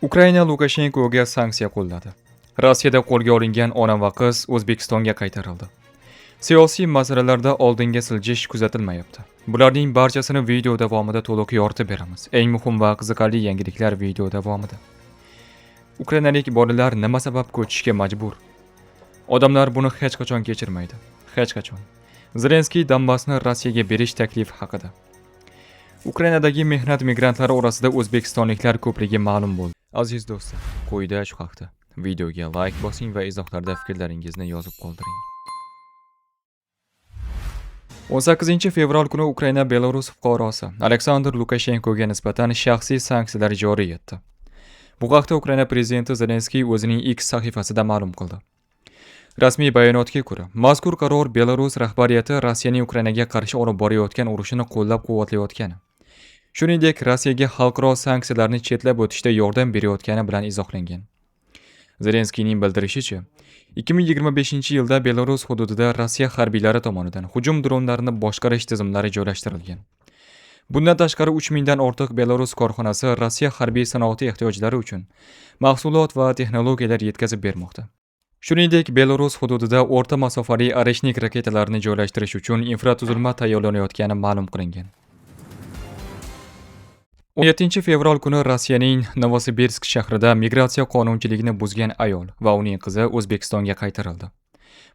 Ukraina Lukashenkoga sanksiya qo'lladi. Rossiyada qo'lga olingan ona va qiz O'zbekistonga qaytarildi. Siyosiy masalalarda oldinga siljish kuzatilmayapti. Bularning barchasini video davomida to'liq yoritib beramiz. Eng muhim va qiziqarli yangiliklar video davomida. Ukrainalik bolalar nima sabab ko'chishga majbur? Odamlar buni hech qachon kechirmaydi. Hech qachon. Zelenskiy Donbassni Rossiyaga berish taklifi haqida. Ukrainadagi mehnat migrantlari orasida o'zbekistonliklar ko'pligi ma'lum bo'ldi. Aziz do'stlar, quyida shu haqda videoga like bosing va izohlarda fikrlaringizni yozib qoldiring. 18 fevral kuni Ukraina Belarus fuqarosi Aleksandr Lukashenkoga nisbatan shaxsiy sanksiyalar joriy etdi. Bu haqda Ukraina prezidenti Zelenskiy o'zining X sahifasida ma'lum qildi. Rasmiy bayonotga ko'ra, mazkur qaror Belarus rahbariyati Rossiyaning Ukrainaga qarshi olib borayotgan urushini qo'llab-quvvatlayotgani, shuningdek Rossiyaga xalqaro sanksiyalarni chetlab o'tishda yordam berayotgani bilan izohlangan. Zelenskiyning bildirishicha, 2025-yilda Belarus hududida Rossiya harbiylari tomonidan hujum dronlarini boshqarish tizimlari joylashtirilgan. Bundan tashqari 3000 dan ortiq Belarus korxonasi Rossiya harbiy sanoati ehtiyojlari uchun mahsulot va texnologiyalar yetkazib bermoqda. Shuningdek, Belarus hududida o'rta masofali areshnik raketalarini joylashtirish uchun infratuzilma tayyorlanayotgani ma'lum qilingan. 17 fevral kuni Rossiyaning Novosibirsk shahrida migratsiya qonunchiligini buzgan ayol va uning qizi O'zbekistonga qaytarildi.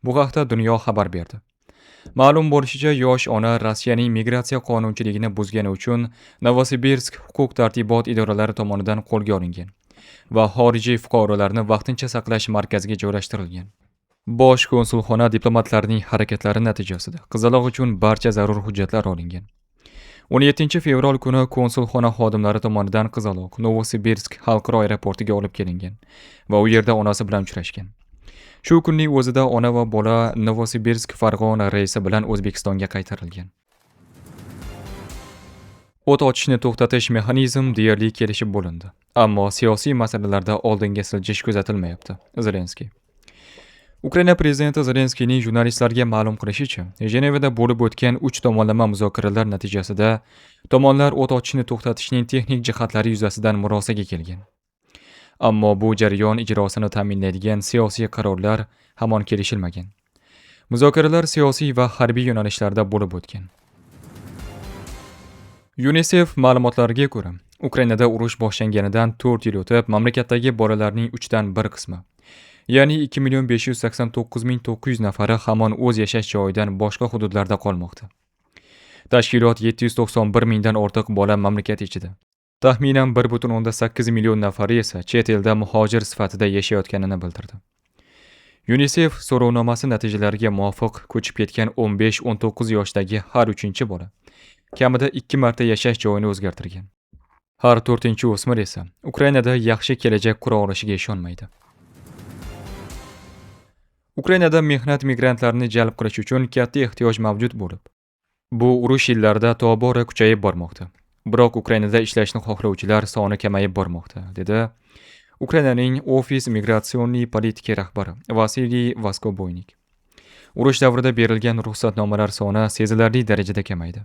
Bu haqda Dunyo xabar berdi. Ma'lum bo'lishicha, yosh ona Rossiyaning migratsiya qonunchiligini buzgani uchun Novosibirsk huquq-tartibot idoralari tomonidan qo'lga olingan va xorijiy fuqarolarni vaqtincha saqlash markaziga joylashtirilgan. Bosh konsulxona diplomatlarining harakatlari natijasida qizaloq uchun barcha zarur hujjatlar olingan. 17 fevral kuni konsulxona xodimlari tomonidan qizaloq Novosibirsk xalqaro aeroportiga olib kelingan va u yerda onasi bilan uchrashgan. Shu kunning o'zida ona va bola Novosibirsk Farg'ona reysi bilan O'zbekistonga qaytarilgan. O't ochishni to'xtatish mexanizm deyarli kelishib bo'lindi, ammo siyosiy masalalarda oldinga siljish kuzatilmayapti. Zelenskiy. Ukraina prezidenti Zelenskiyning jurnalistlarga ma'lum qilishicha, Jenevada bo'lib o'tgan 3 tomonlama muzokaralar natijasida tomonlar o't ochishni to'xtatishning texnik jihatlari yuzasidan murosaga kelgan. Ammo bu jarayon ijrosini ta'minlaydigan siyosiy qarorlar hamon kelishilmagan. Muzokaralar siyosiy va harbiy yo'nalishlarda bo'lib o'tgan. UNICEF ma'lumotlariga ko'ra, Ukrainada urush boshlanganidan 4 yil o'tib, mamlakatdagi bolalarning 1 dan 1 qismi, ya'ni 2,589,900 nafari hamon o'z yashash joyidan boshqa hududlarda qolmoqda. Tashkilot 791 mingdan ortiq bola mamlakat ichida. Taxminan 1,8 million nafari esa chet elda muhojir sifatida yashayotganini bildirdi. UNICEF so'rovnomasi natijalariga muvofiq ko'chib ketgan 15-19 yoshdagi har 3-chi bola kamida 2 marta yashash joyini o'zgartirgan. Har 4-chi o'smir esa Ukrainada yaxshi kelajak qura olishiga ishonmaydi. Ukrainada mehnat migrantlarini jalb qilish uchun katta ehtiyoj mavjud bo'lib, bu urush yillarida tobora kuchayib bormoqda. Biroq Ukrainada ishlashni xohlovchilar soni kamayib bormoqda, dedi Ukrainaning Ofis migratsionniy politika rahbari Vasiliy Vaskoboynik. Urush davrida berilgan ruxsatnomalar soni sezilarli darajada kamaydi.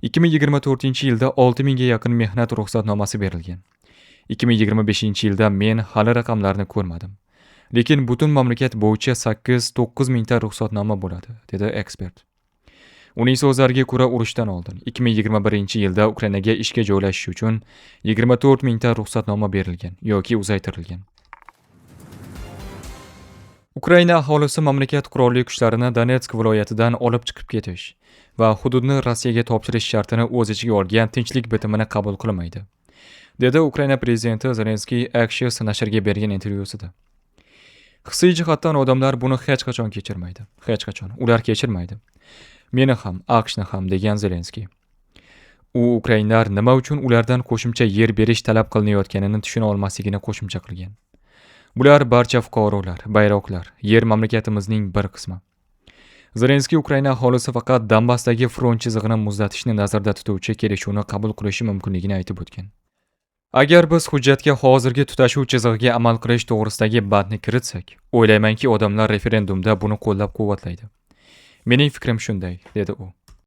2024-yilda 6000 ga yaqin mehnat ruxsatnomasi berilgan. 2025-yilda men hali raqamlarni ko'rmadim. Lekin butun mamlakat bo'yicha 8-9 mingta ruxsatnoma bo'ladi, dedi ekspert. Uning so'zlariga ko'ra, urushdan oldin 2021-yilda Ukrainaga ishga joylashish uchun 24 mingta ruxsatnoma berilgan yoki uzaytirilgan. Ukraina aholisi mamlakat qurolli kuchlarini Donetsk viloyatidan olib chiqib ketish va hududni Rossiyaga topshirish shartini o'z ichiga olgan tinchlik bitimini qabul qilmaydi, dedi Ukraina prezidenti Zelenskiy Axios nashriga bergan intervyusida. Hissiy jihatdan odamlar buni hech qachon kechirmaydi. Hech qachon. Ular kechirmaydi. Meni ham, AQShni ham, degan Zelenskiy. U ukrainlar nima uchun ulardan qo'shimcha yer berish talab qilinayotganini tushuna olmasligini qo'shimcha qilgan. Bular barcha fuqarolar, bayroqlar, yer mamlakatimizning bir qismi. Zelenskiy Ukraina aholisi faqat Donbassdagi front chizig'ini muzlatishni nazarda tutuvchi kelishuvni qabul qilishi mumkinligini aytib o'tgan. Agar biz hujjatga hozirgi tutashuv chizig'iga amal qilish to'g'risidagi bandni kiritsak, o'ylaymanki odamlar referendumda buni qo'llab-quvvatlaydi. Mening fikrim shunday, dedi u.